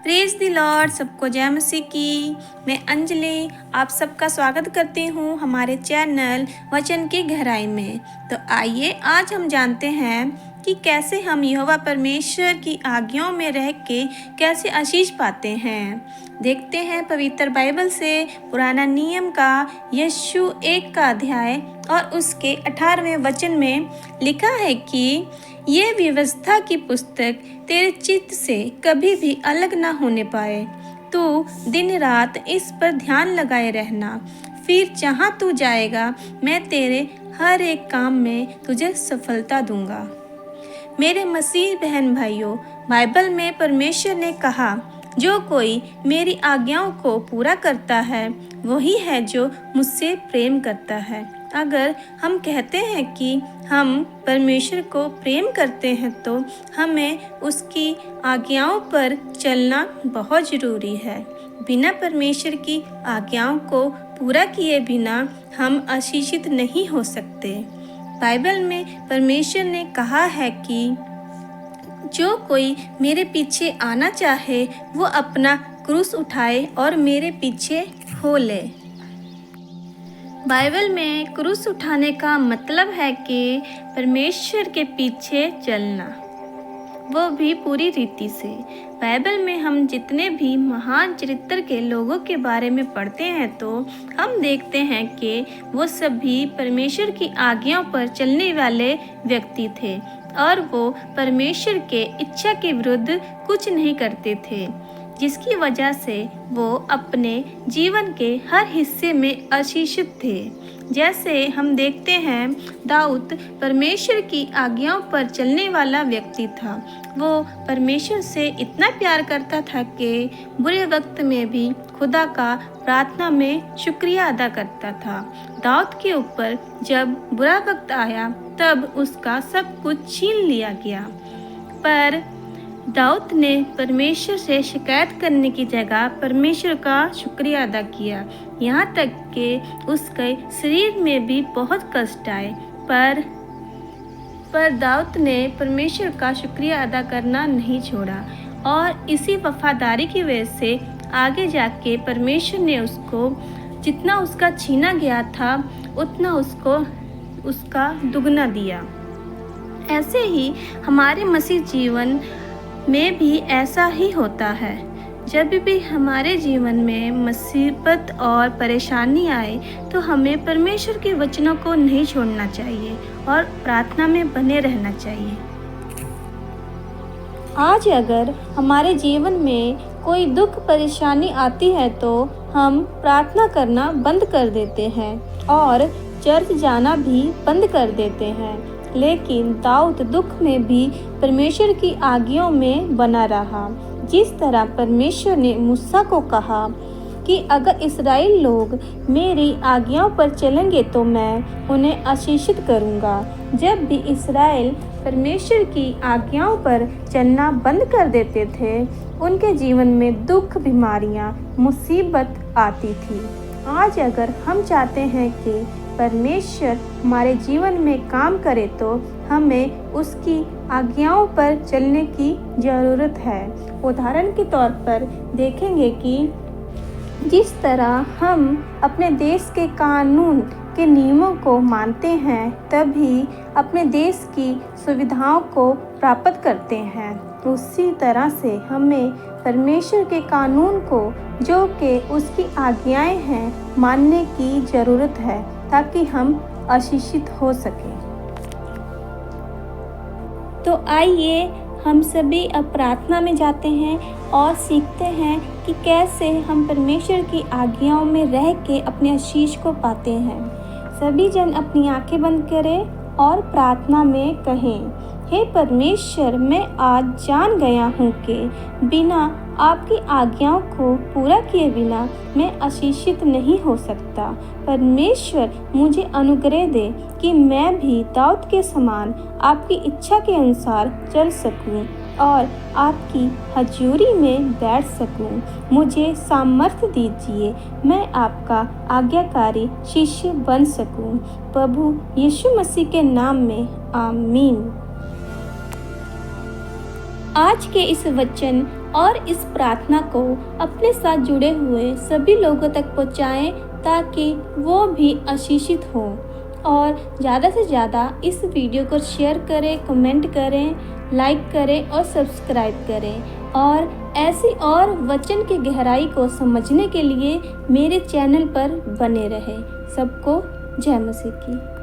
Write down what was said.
Praise the Lord. सबको जय मसीह की। मैं अंजलि आप सबका स्वागत करती हूँ हमारे चैनल वचन की गहराई में। तो आइए आज हम जानते हैं कि कैसे हम यहोवा परमेश्वर की आज्ञाओं में रह के कैसे आशीष पाते हैं। देखते हैं पवित्र बाइबल से पुराना नियम का यशु 1 का अध्याय और उसके 18वें वचन में लिखा है कि ये व्यवस्था की पुस्तक तेरे चित्त से कभी भी अलग ना होने पाए। तू दिन रात इस पर ध्यान लगाए रहना, फिर जहाँ तू जाएगा मैं तेरे हर एक काम में तुझे सफलता दूंगा। मेरे मसीह बहन भाइयों, बाइबल में परमेश्वर ने कहा, जो कोई मेरी आज्ञाओं को पूरा करता है वही है जो मुझसे प्रेम करता है। अगर हम कहते हैं कि हम परमेश्वर को प्रेम करते हैं तो हमें उसकी आज्ञाओं पर चलना बहुत ज़रूरी है। बिना परमेश्वर की आज्ञाओं को पूरा किए बिना हम आशीषित नहीं हो सकते। बाइबल में परमेश्वर ने कहा है कि जो कोई मेरे पीछे आना चाहे वो अपना क्रूस उठाए और मेरे पीछे हो ले। बाइबल में क्रूस उठाने का मतलब है कि परमेश्वर के पीछे चलना, वो भी पूरी रीति से। बाइबल में हम जितने भी महान चरित्र के लोगों के बारे में पढ़ते हैं तो हम देखते हैं कि वो सभी परमेश्वर की आज्ञाओं पर चलने वाले व्यक्ति थे और वो परमेश्वर के इच्छा के विरुद्ध कुछ नहीं करते थे, जिसकी वजह से वो अपने जीवन के हर हिस्से में आशीषित थे। जैसे हम देखते हैं दाऊद परमेश्वर की आज्ञाओं पर चलने वाला व्यक्ति था। वो परमेश्वर से इतना प्यार करता था कि बुरे वक्त में भी खुदा का प्रार्थना में शुक्रिया अदा करता था। दाऊद के ऊपर जब बुरा वक्त आया तब उसका सब कुछ छीन लिया गया, पर दाऊद ने परमेश्वर से शिकायत करने की जगह परमेश्वर का शुक्रिया अदा किया। यहाँ तक कि उसके शरीर में भी बहुत कष्ट आए, पर दाऊद ने परमेश्वर का शुक्रिया अदा करना नहीं छोड़ा और इसी वफादारी की वजह से आगे जाके परमेश्वर ने उसको जितना उसका छीना गया था उतना उसको उसका दुगना दिया। ऐसे ही हमारे मसीह जीवन में भी ऐसा ही होता है। जब भी हमारे जीवन में मुसीबत और परेशानी आए तो हमें परमेश्वर के वचनों को नहीं छोड़ना चाहिए और प्रार्थना में बने रहना चाहिए। आज अगर हमारे जीवन में कोई दुख परेशानी आती है तो हम प्रार्थना करना बंद कर देते हैं और चर्च जाना भी बंद कर देते हैं, लेकिन दाऊद दुख में भी परमेश्वर की आज्ञाओं में बना रहा। जिस तरह परमेश्वर ने मूसा को कहा कि अगर इस्राएल लोग मेरी आज्ञाओं पर चलेंगे तो मैं उन्हें आशीषित करूंगा। जब भी इस्राएल परमेश्वर की आज्ञाओं पर चलना बंद कर देते थे, उनके जीवन में दुख, बीमारियां, मुसीबत आती थी। आज अगर हम चाहते हैं कि परमेश्वर हमारे जीवन में काम करे तो हमें उसकी आज्ञाओं पर चलने की ज़रूरत है। उदाहरण के तौर पर देखेंगे कि जिस तरह हम अपने देश के कानून के नियमों को मानते हैं तभी अपने देश की सुविधाओं को प्राप्त करते हैं, उसी तरह से हमें परमेश्वर के कानून को जो कि उसकी आज्ञाएं हैं मानने की ज़रूरत है ताकि हम आशीषित हो सकें। तो आइए हम सभी अब प्रार्थना में जाते हैं और सीखते हैं कि कैसे हम परमेश्वर की आज्ञाओं में रह के अपने आशीष को पाते हैं। सभी जन अपनी आंखें बंद करें और प्रार्थना में कहें, हे परमेश्वर, मैं आज जान गया हूँ कि बिना आपकी आज्ञाओं को पूरा किए बिना मैं आशीषित नहीं हो सकता। परमेश्वर मुझे अनुग्रह दे कि मैं भी दाऊद के समान आपकी इच्छा के अनुसार चल सकूं और आपकी हजूरी में बैठ सकूं। मुझे सामर्थ्य दीजिए, मैं आपका आज्ञाकारी शिष्य बन सकूं। प्रभु यीशु मसीह के नाम में आमीन। आज के इस वचन और इस प्रार्थना को अपने साथ जुड़े हुए सभी लोगों तक पहुँचाएँ ताकि वो भी आशीषित हों। और ज़्यादा से ज़्यादा इस वीडियो को शेयर करें, कमेंट करें, लाइक करें और सब्सक्राइब करें। और ऐसी और वचन की गहराई को समझने के लिए मेरे चैनल पर बने रहें। सबको जय मसीह की।